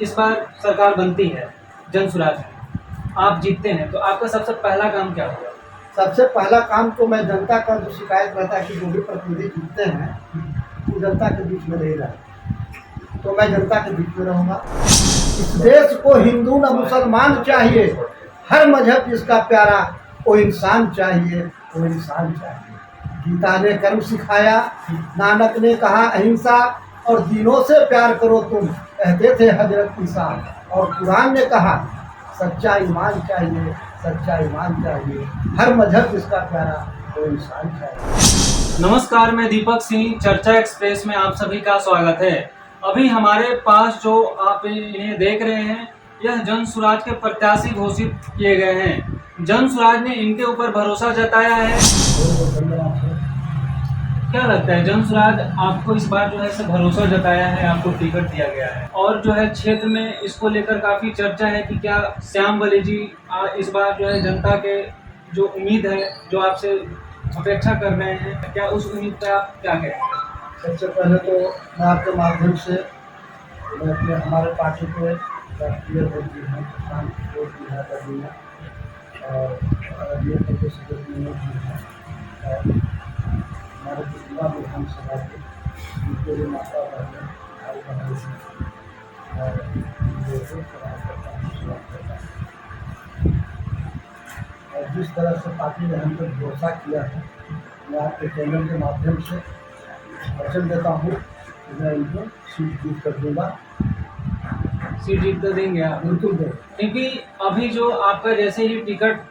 इस बार सरकार बनती है जन स्वराज में, आप जीतते हैं, तो आपका सबसे पहला काम क्या होगा? सबसे पहला काम तो मैं जनता का जो शिकायत रहता है कि जो भी प्रतिनिधि जीतते हैं वो जनता के बीच में नहीं रहते, तो मैं जनता के बीच में रहूँगा। इस देश को हिंदू न मुसलमान चाहिए, हर मजहब जिसका प्यारा वो इंसान चाहिए, वो इंसान चाहिए। गीता ने कर्म सिखाया, नानक ने कहा अहिंसा और दीनों से प्यार करो तुम, कहते थे हजरत ईसा। और कुरान ने कहा सच्चा ईमान चाहिए, सच्चा ईमान चाहिए, हर मजहब जिसका प्यारा वो इंसान चाहिए। नमस्कार, मैं दीपक सिंह, चर्चा एक्सप्रेस में आप सभी का स्वागत है। अभी हमारे पास जो आप इन्हें देख रहे हैं, यह जन स्वराज के प्रत्याशी घोषित किए गए हैं। जन स्वराज ने इनके ऊपर भरोसा जताया है। क्या लगता है, जन स्वराज आपको इस बार जो है से भरोसा जताया है, आपको टिकट दिया गया है और जो है क्षेत्र में इसको लेकर काफी चर्चा है कि क्या श्याम बली जी इस बार जो है जनता के जो उम्मीद है, जो आपसे अपेक्षा कर रहे हैं, क्या उस उम्मीद पर आप क्या कहेंगे? सबसे पहले तो मैं आपके माध्यम से मैं अपने हमारे पार्टी के राष्ट्रीय अध्यक्ष जी हैं, किसान जी है कदीना, और ये प्रदेश अध्यक्ष मनोज जी हैं, और हमारे जिला विधानसभा के उनके भी माता बहन भाई बहन हैं, और और जिस तरह से पार्टी ने हम पर भरोसा किया है, मैं आपके चैनल के माध्यम से वचन देता हूँ कि मैं इनको सीट जीत कर दूँगा। सीट जीत कर देंगे आप? बिल्कुल दें, क्योंकि अभी जो आपका जैसे ही टिकट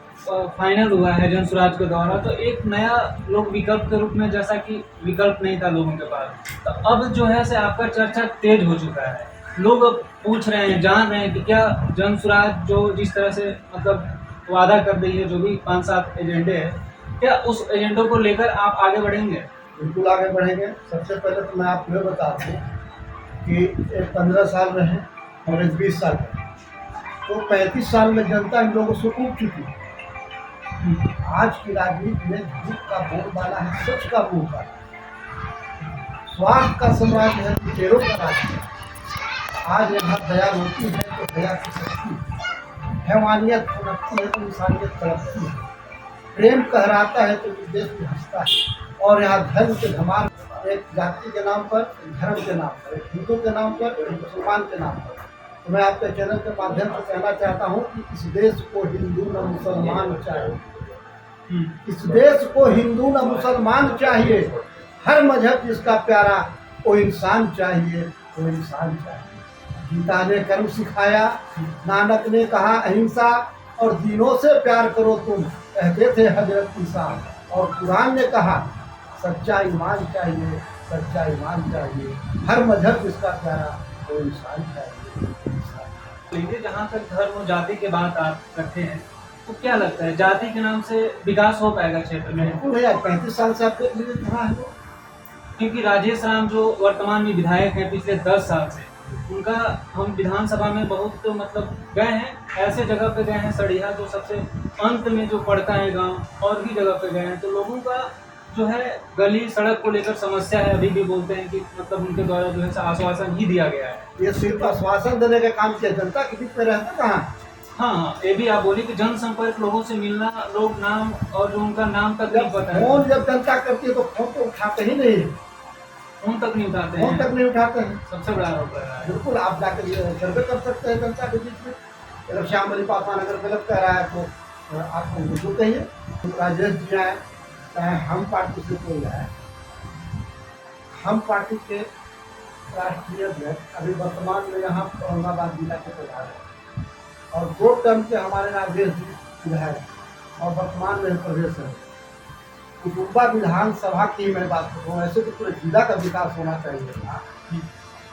फाइनल हुआ है जन स्वराज के द्वारा, तो एक नया लोग विकल्प के रूप में, जैसा कि विकल्प नहीं था लोगों के पास, तो अब जो है से आपका चर्चा तेज हो चुका है। लोग अब पूछ रहे हैं, जान रहे हैं कि क्या जन स्वराज जो जिस तरह से मतलब वादा कर रही है, जो भी 5-7 एजेंडे हैं, क्या उस एजेंडों को लेकर आप आगे बढ़ेंगे? बिल्कुल आगे बढ़ेंगे। सबसे पहले तो मैं आपको यह बता दूँ कि एक 15 साल रहे और एक 20 साल रहे, तो 35 साल में जनता इन लोगों से ऊब चुकी है। आज की राजनीति में झूठ का बोलबाला है, सच का बोलबाला है, स्वार्थ का समाज है, लुटेरों का राज है। आज यहाँ दया होती है तो दया की शक्ति है, हैवानियत फनकती है तो इंसानियत तड़पती है, प्रेम कहराता है तो विदेश में हंसता है, और यहाँ धर्म के धमाल, एक जाति के नाम पर, धर्म के नाम पर, एक हिंदू के नाम पर, एक मुसलमान के नाम पर। तो मैं आपके चैनल के माध्यम से कहना चाहता हूँ कि इस देश को हिंदू न मुसलमान चाहिए, इस देश को हिंदू न मुसलमान चाहिए, हर मजहब जिसका प्यारा वो इंसान चाहिए, वो इंसान चाहिए। गीता ने कर्म सिखाया, नानक ने कहा अहिंसा और दीनों से प्यार करो तुम, कहते थे हजरत ईसा। और कुरान ने कहा सच्चा ईमान चाहिए, सच्चा ईमान चाहिए, हर मजहब जिसका प्यारा वो इंसान चाहिए। जहाँ तक धर्म और जाति की बात आप करते हैं, तो क्या लगता है जाति के नाम से विकास हो पाएगा क्षेत्र में? बिल्कुल है, 35 साल से आप देख लीजिए कहाँ है। क्योंकि राजेश राम जो वर्तमान में विधायक हैं पिछले 10 साल से, उनका हम विधानसभा में बहुत तो मतलब गए हैं, ऐसे जगह पे गए हैं सड़िया जो सबसे अंत में जो पड़ता है गांव, और भी जगह पे गए हैं, तो लोगों का जो है गली सड़क को लेकर समस्या है। अभी भी बोलते हैं कि मतलब उनके द्वारा जो है आश्वासन ही दिया गया है। ये सिर्फ आश्वासन देने का काम किया, जनता के बीच में रहता कहाँ। हाँ, ये भी आप बोली कि जनसंपर्क, लोगों से मिलना, लोग नाम और जो उनका नाम तक नहीं पता है। फोन जब जनता करती है तो फोन तो उठाते ही नहीं, फोन तक नहीं उठाते हैं। फोन तक नहीं उठाते हैं, सबसे बड़ा आरोप है। बिल्कुल आप जाकर सर्वे कर सकते हैं जनता के बीच में। अगर श्याम बली पासवान अगर गलत कह रहा है तो आप उनको कहिए। राजेश जी आए, चाहे हम पार्टी से कोई आए, हम पार्टी के राष्ट्रीय अध्यक्ष अभी वर्तमान में यहाँ औरंगाबाद जिला के प्रधान है, और 2 टर्म के हमारे राजेश जी विधायक और वर्तमान में प्रदेश है। कुटुम्बा विधानसभा की मैं बात करूँ, ऐसे तो पूरे जिला का विकास होना चाहिए था।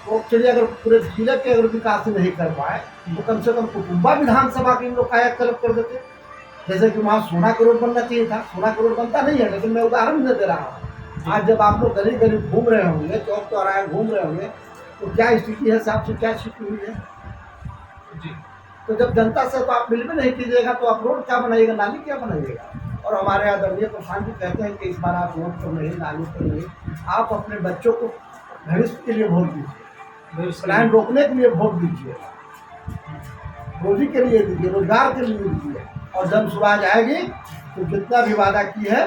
तो चलिए, अगर पूरे जिले के अगर विकास नहीं कर पाए तो कम से कम कुटुम्बा विधानसभा के इन लोग काया कल्प कर देते। जैसे कि वहाँ 16 करोड़ बनना चाहिए था, 16 करोड़ बनता नहीं है, लेकिन मैं उदाहरण दे रहा हूँ। आज जब आप लोग गली गली घूम रहे होंगे, चौक चौराहे घूम रहे होंगे, तो क्या स्थिति है, साफ से क्या स्थिति हुई है जी। तो जब जनता से तो आप मिल भी नहीं कीजिएगा तो आप रोड क्या बनाइएगा, नाली क्या बनाइएगा। और हमारे आदरणीय प्रधान जी कहते हैं कि इस बार आप रोड पर नहीं, नाली पर नहीं, आप अपने बच्चों को भविष्य के लिए वोट दीजिए, पलायन रोकने के लिए वोट दीजिए। रोजी के लिए दीजिए, रोजगार के लिए दीजिए, और जन स्वराज आएगी तो जितना भी वादा की है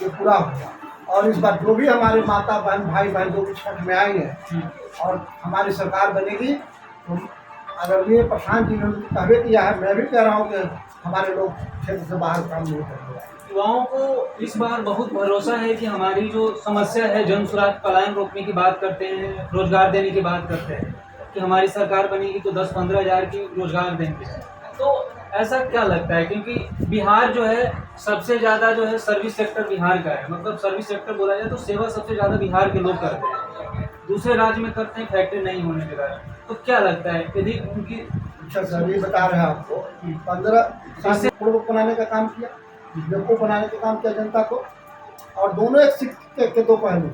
ये पूरा होगा। और इस बार जो भी हमारे माता बहन भाई बहन जो भी छठ में आएंगे और हमारी सरकार बनेगी, तो आदरणीय प्रधान जी ने कहवे किया है, मैं भी कह रहा हूँ कि हमारे लोग क्षेत्र से बाहर काम नहीं करेंगे। युवाओं को इस बार बहुत भरोसा है कि हमारी जो समस्या है जन स्वराज पलायन रोकने की बात करते हैं, रोजगार देने की बात करते हैं कि हमारी सरकार बनेगी तो 10-15 हज़ार की रोजगार देंगे। तो ऐसा क्या लगता है, क्योंकि बिहार जो है सबसे ज़्यादा जो है सर्विस सेक्टर बिहार का है, मतलब सर्विस सेक्टर बोला जाए तो सेवा सबसे ज़्यादा बिहार के लोग करते हैं, दूसरे राज्य में करते हैं फैक्ट्री नहीं होने के कारण। तो क्या लगता है यदि उनकी अच्छा सर, ये बता रहे हैं आपको 15 साल से पूर्व बनाने का काम किया, बेवकूफ़ बनाने का काम किया जनता को, और दोनों एक सिक्के के दो पहलू।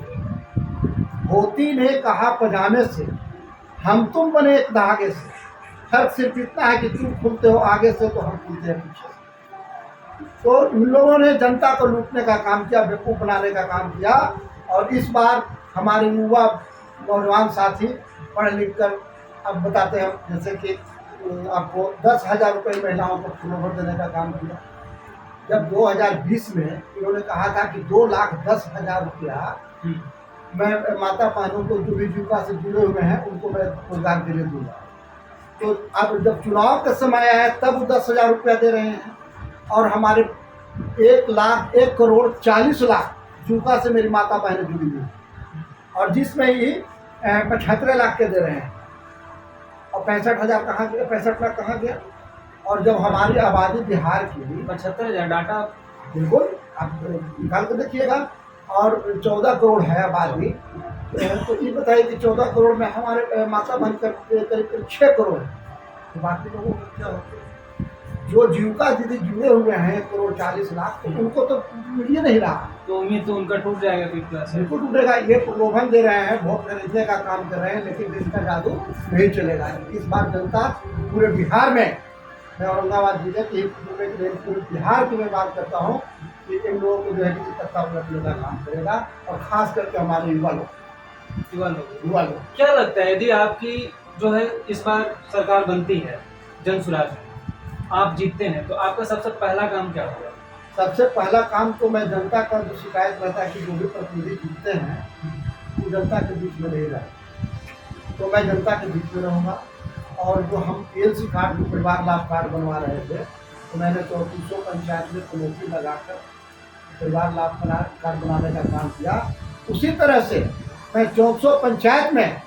धोती ने कहा पजामे से, हम तुम बने एक धागे से। फर्क सिर्फ इतना है कि तुम खुलते हो आगे से तो हम खुलते हैं पीछे से। तो इन लोगों ने जनता को लूटने का काम किया, बेवकूफ़ बनाने का काम किया। और इस बार हमारे युवा नौजवान साथी पढ़ लिख कर अब बताते हैं, जैसे कि आपको 10,000 रुपये महिलाओं को फ्लोवर देने का काम किया। जब 2020 में इन्होंने कहा था कि 2,10,000 रुपया मैं माता बहनों को जो भी जीविका से जुड़े हुए हैं उनको मैं रोजगार के लिए दूंगा। तो अब जब चुनाव का समय आया तब 10,000 रुपया दे रहे हैं, और हमारे 1,40,00,000 जीविका से मेरी माता बहनें जुड़ी हुई हैं, और जिसमें ही 75 लाख के दे रहे हैं, और 65,000 कहाँ गया, 65 लाख कहाँ गया। और जब हमारी आबादी बिहार की 75,000 डाटा बिल्कुल आप निकाल कर देखिएगा, और 14 करोड़ है आबादी, तो ये बताइए कि 14 करोड़ में हमारे माता बहन करीब 6 करोड़ है, तो बाकी लोगों को क्या होता है? जो जीविका दीदी जुड़े हुए हैं 1,40,00,000, तो उनको तो मिल ही नहीं रहा। तो उम्मीद तो उनका टूट जाएगा फिर से। बिल्कुल टूटेगा। ये प्रलोभन दे रहे हैं, वोट खरीदने का काम कर रहे हैं, लेकिन इसका जादू नहीं चलेगा। इस बार जनता पूरे बिहार में, मैं औरंगाबाद जिले के पूरे बिहार की मैं बात करता हूँ कि इन लोगों को जो है कि तत्ता उलटने का काम करेगा, और खास करके हमारे युवा लोग। क्या लगता है यदि आपकी जो है इस बार सरकार बनती है, जन स्वराज में आप जीतते हैं, तो आपका सबसे पहला काम क्या होगा? सबसे पहला काम तो मैं जनता का जो शिकायत रहता है कि जो भी प्रतिनिधि जीतते हैं वो जनता के बीच में नहीं रहे, तो मैं जनता के बीच में रहूँगा। और जो हम PLC कार्ड जो परिवार लाभ कार्ड बनवा रहे थे, तो मैंने 3400 पंचायत में कमेटी लगाकर परिवार लाभ कार्ड बनाने का काम किया। उसी तरह से मैं 400 पंचायत में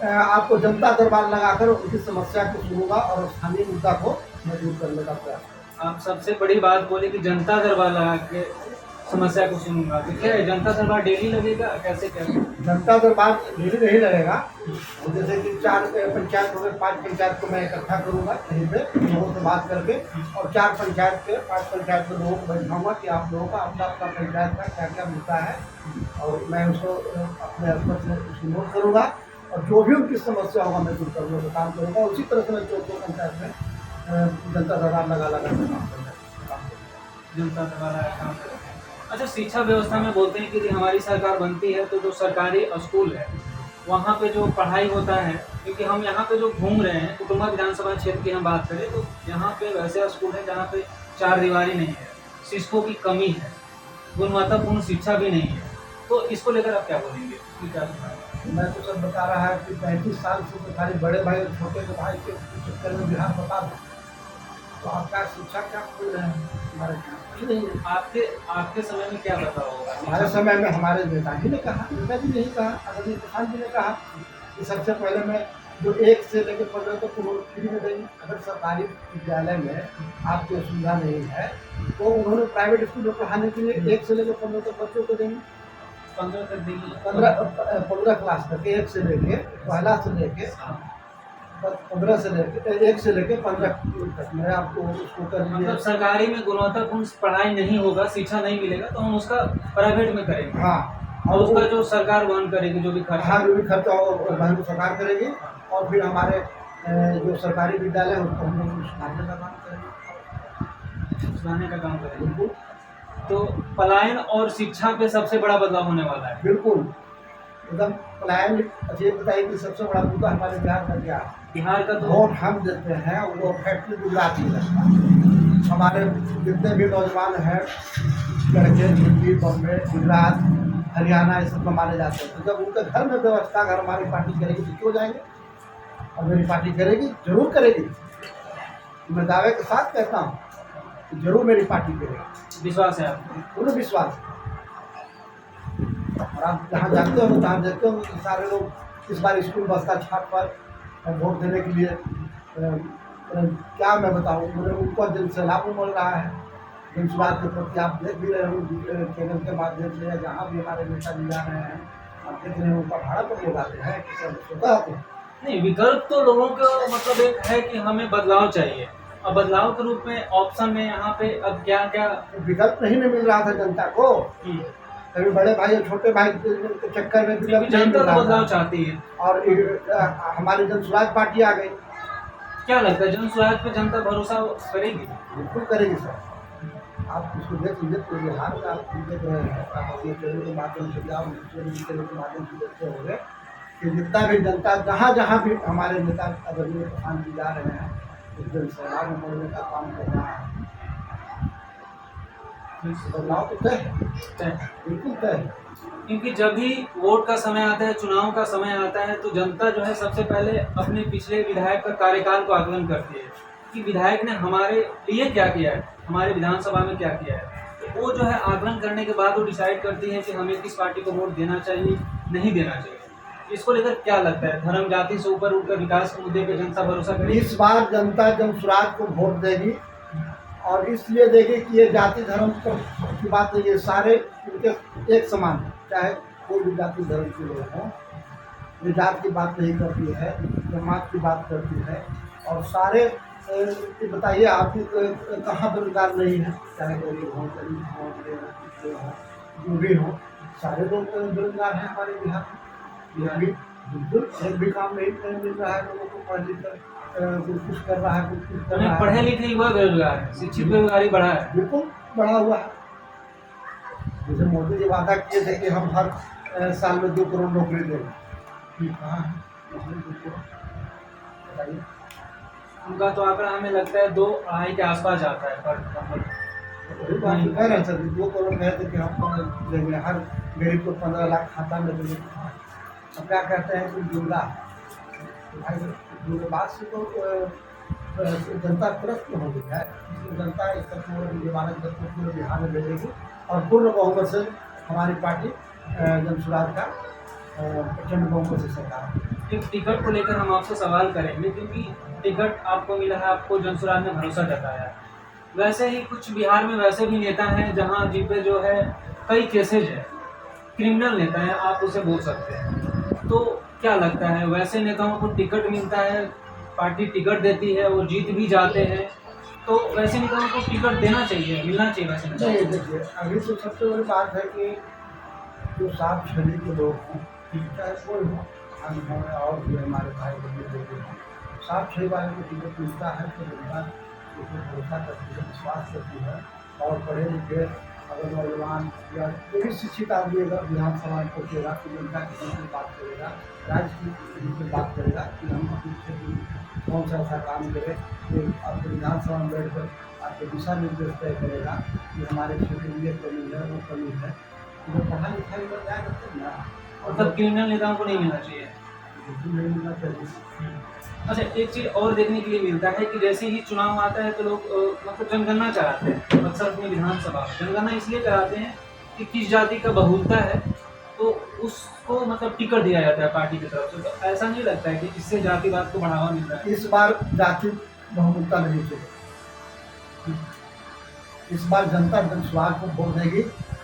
आपको जनता दरबार लगाकर उनकी समस्या को सुनूंगा और स्थानीय मुद्दा को मैं दूर करने का प्रयास करूँगा। आप सबसे बड़ी बात बोले कि जनता दरबार लगा के समस्या को सुनूंगा, तो क्या है जनता दरबार डेली लगेगा, कैसे क्या? जनता दरबार डेली नहीं लगेगा, जैसे कि 4 पंचायत हो गए, 5 पंचायत को मैं इकट्ठा करूँगा कहीं पे लोगों से बात करके, और 4 पंचायत के 5 पंचायत के लोगों को बैठाऊँगा कि आप लोगों का अपना अपना पंचायत का क्या क्या मुद्दा है, और मैं उसको अपने स्तर से उसको नोट करूँगा, और जो भी उनकी समस्या होगा मैं दूर करने का काम करूँगा। उसी तरह से मैं 4 पंचायत में जनता दरबार लगा के काम करूँगा। जनता दरबार लगा काम करेंगे। अच्छा, शिक्षा व्यवस्था में बोलते हैं कि यदि हमारी सरकार बनती है तो जो सरकारी स्कूल है वहाँ पे जो पढ़ाई होता है, क्योंकि हम यहाँ पे जो घूम रहे हैं कुटुम्बा विधानसभा क्षेत्र की हम बात करें तो यहाँ पे वैसे स्कूल है जहाँ पे 4 दीवारी नहीं है, शिक्षकों की कमी है, गुणवत्तापूर्ण शिक्षा भी नहीं है, तो इसको लेकर आप क्या बोलेंगे? मैं तो सब बता रहा है कि 35 साल से तो खाली बड़े भाई और छोटे के भाई के चक्कर में बिहार बता दो, तो आपका शिक्षा क्या खोल रहे हैं हमारे यहाँ? आपके समय में क्या बता होगा? हमारे समय में हमारे नेताजी ने कहा, नेताजी ने ही कहा, आदरणीय प्रधान जी ने कहा कि सबसे पहले मैं जो 1 से लेकर 15 तक उन्होंने फ्री में देंगे। अगर सरकारी विद्यालय में आपकी सुविधा नहीं है तो उन्होंने प्राइवेट स्कूल में पढ़ाने के लिए 1 से लेकर 15 तक बच्चों को देंगे। 15 तक देंगे, 15 क्लास तक, 1 से लेके पहला से लेके 15 से लेके 1 से लेके 15 तक मैं आपको उसको कर मतलब सरकारी में गुणवत्तापूर्ण पढ़ाई नहीं होगा, शिक्षा नहीं मिलेगा, तो हम उसका प्राइवेट में करेंगे। हाँ, और उसका जो सरकार वहन करेगी, जो भी खर्चा, हाँ जो भी खर्चा होगा वहन को सरकार करेगी, और फिर हमारे जो सरकारी विद्यालय है उसको हम लोग सुधारने का काम करेंगे, सुधारने का काम करेंगे। बिल्कुल। तो पलायन और शिक्षा पे सबसे बड़ा बदलाव होने वाला है। बिल्कुल, एकदम पलायन। अच्छा ये बताइए कि सबसे बड़ा मुद्दा हमारे बिहार का क्या है? बिहार का तो वोट हम देते हैं, वो फैक्ट्री गुजरात में लगता है। हमारे जितने भी नौजवान हैं लड़के दिल्ली, बॉम्बे, गुजरात, हरियाणा ये सब कमाने जाते हैं। तो जब उनके घर में व्यवस्था अगर हमारी पार्टी करेगी तो क्यों जाएंगे? और मेरी पार्टी करेगी, जरूर करेगी। मैं दावे के साथ कहता हूँ कि जरूर मेरी पार्टी करेगी, विश्वास है आपको? पूर्ण विश्वास है। और आप जहाँ जाते हो तहाँ देखते हो कि सारे लोग इस बार स्कूल बस का छाप पर वोट देने के लिए क्या मैं बताऊँ, मुझे उनको जन सैलाब मिल रहा है। जनसुराज के प्रति आप देख भी रहे हो चैनल के माध्यम से, या जहाँ भी हमारे नेता जी जा रहे हैं, आप देख रहे हैं उनका भाड़ा पर लोग आते हैं कि सब सोता आते हैं। नहीं, विकल्प तो लोगों का मतलब एक है कि हमें बदलाव चाहिए। अब बदलाव के रूप में ऑप्शन में यहाँ पे अब क्या क्या विकल्प नहीं मिल रहा था जनता को। कभी बड़े भाई और छोटे भाई के चक्कर में विकल्प नहीं मिल जनता तो रहा बदलाव था। चाहती है। और हमारी जनसुराज पार्टी आ गई। क्या लगता है जन स्वराज पे जनता भरोसा करेगी? बिल्कुल करेगी सर। आप उसको देख लीजिए तो बिहार में आप देख रहे हैं, आप अपने चैनल के माध्यम से या चैनल के माध्यम से देखते होंगे कि जितना भी जनता जहाँ जहाँ भी हमारे नेता आदरणीय प्रधान जी जा रहे हैं, उस जन सैलाब में मोड़ने का काम कर रहा है। बदलाव तो तय है, बिल्कुल तय है। क्योंकि जब भी वोट का समय आता है, चुनाव का समय आता है, तो जनता जो है सबसे पहले अपने पिछले विधायक का कार्यकाल को आकलन करती है कि विधायक ने हमारे लिए क्या किया है, हमारे विधानसभा में क्या किया है। तो वो जो है आकलन करने के बाद वो डिसाइड करती है कि हमें किस पार्टी को वोट देना चाहिए, नहीं देना चाहिए। इसको लेकर क्या लगता है, धर्म जाति से ऊपर उठकर विकास के मुद्दे पे जनता भरोसा करेगी? इस बार जनता जनसुराज को वोट देगी, और इसलिए देगी कि ये जाति धर्म की बात नहीं है, सारे इनके एक समान है, चाहे कोई भी जाति धर्म के लोग हों। ये जात की बात नहीं करती है, जमात की बात करती है। और सारे बताइए आप कहाँ बेरोजगार नहीं है, चाहे गरीब हों, गरीब हों, जो भी हों, सारे लोग बेरोजगार हैं हमारे बिहार में। बिहार में बिल्कुल एक भी काम नहीं मिल रहा है लोगों को, पढ़ लिख कर कुछ कर रहा है, कुछ कर रहा है। पढ़े लिखे युवा बेरोजगार है, शिक्षित बेरोजगारी बढ़ा है। बिल्कुल बढ़ा हुआ है। जैसे मोदी जी वादा किए थे कि हम हर साल में 2 करोड़ नौकरी देंगे, कहाँ है नौकरी 2 करोड़? बताइए। उनका तो आंकड़ा हमें लगता है 2-2.5 के आसपास जाता है पर वही बात तो कह रहे हैं सर, 2 करोड़ कहे थे कि हम देंगे, हर गरीब को 15 लाख खाता में देंगे। अब क्या कहते हैं कि जुमला भाई, जुमलेबाज से तो जनता त्रस्त हो गई है। जनता इस तरह पूरे बिहार में भेजेगी, और पूर्ण बहुमत से हमारी पार्टी जनसुराज का प्रचंड बहुमत से सरकार। एक टिकट को लेकर हम आपसे सवाल करेंगे, क्योंकि टिकट आपको मिला है, आपको जनसुराज ने भरोसा जताया है। वैसे ही कुछ बिहार में वैसे भी नेता हैं जहां जिन पे जो है कई केसेज है, क्रिमिनल नेता हैं, आप उसे बोल सकते हैं। तो क्या लगता है वैसे नेताओं को टिकट मिलता है, पार्टी टिकट देती है, वो जीत भी जाते हैं, तो वैसे नेताओं को टिकट देना चाहिए, मिलना चाहिए वैसे नेताओं नहीं को? देखिए, अभी तो सबसे बड़ी बात है कि जो साफ छवि के लोग हों, चाहे कोई हो, हम हों और भी हमारे भाई बहन लोग हों, साफ छवि वाले को टिकट मिलता है तो जनता उसमें भरोसा करती है, विश्वास करती है। और पढ़े लिखे अगर नौजवान या जो भी शिक्षित आदमी अगर विधानसभा में पहुँचेगा तो जनता की से बात करेगा, राज्य की बात करेगा कि हम अपने क्षेत्र में कौन सा ऐसा काम करें जो आपके विधानसभा में बैठ कर आपके दिशा निर्देश तय करेगा कि हमारे क्षेत्र में ये कमी है, वो कमी है। तो पढ़ा लिखा लोग क्या करते हैं ना, मतलब क्रिमिनल नेताओं को नहीं मिलना चाहिए। बिल्कुल नहीं मिलना चाहिए। अच्छा, एक चीज और देखने के लिए मिलता है कि जैसे ही चुनाव आता है तो लोग मतलब जनगणना कराते हैं, अक्सर अपनी विधानसभा जनगणना इसलिए कराते हैं कि किस जाति का बहुलता है तो उसको मतलब टिकट दिया जाता है पार्टी की तरफ से। तो ऐसा नहीं लगता है कि इससे जातिवाद को बढ़ावा मिल रहा है? इस बार जाति बहुमतता नहीं चलेगी। इस बार जनता जनस्वार्थ को वोट देगी,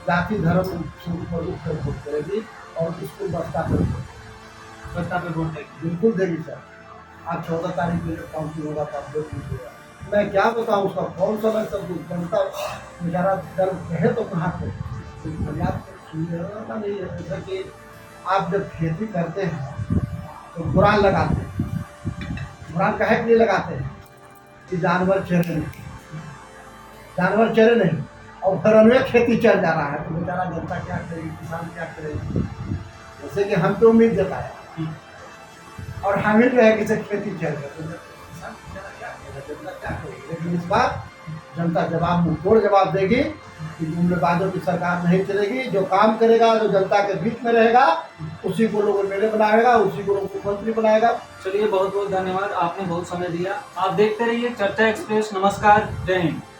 जाति धर्म से ऊपर उठकर वोट करेगी, और इसको बसता पर वोट देगी। बिल्कुल देगी सर। आज 14 तारीख में जब काउंटिंग होगा तो आप देख लीजिएगा। मैं क्या बताऊँ उसका कौन सा मैं सब जनता बेचारा डर रहे तो कहाँ पे फरियाद सुनना नहीं है। जैसा कि आप जब खेती करते हैं तो बुरान लगाते हैं, बुरान काहे के लिए लगाते हैं कि जानवर चरे नहीं, जानवर चरे नहीं, और घरों में खेती चल जा रहा है तो बेचारा जनता क्या करेगी, किसान क्या करेगी? जैसे कि हम तो उम्मीद जताया हम्म। और हामिल रहे कि से खेती चल रही है, तो किसान बेचारा क्या करेगा, जनता क्या करेगी? लेकिन इस बार जनता जवाब मुंहतोड़ जवाब देगी कि जुमलेबाजों की सरकार नहीं चलेगी। जो काम करेगा, जो जनता के बीच में रहेगा, उसी को लोग एमएलए बनाएगा, उसी को लोग मुख्यमंत्री बनाएगा। चलिए बहुत बहुत धन्यवाद, आपने बहुत समय दिया। आप देखते रहिए चर्चा एक्सप्रेस। नमस्कार, जय हिंद।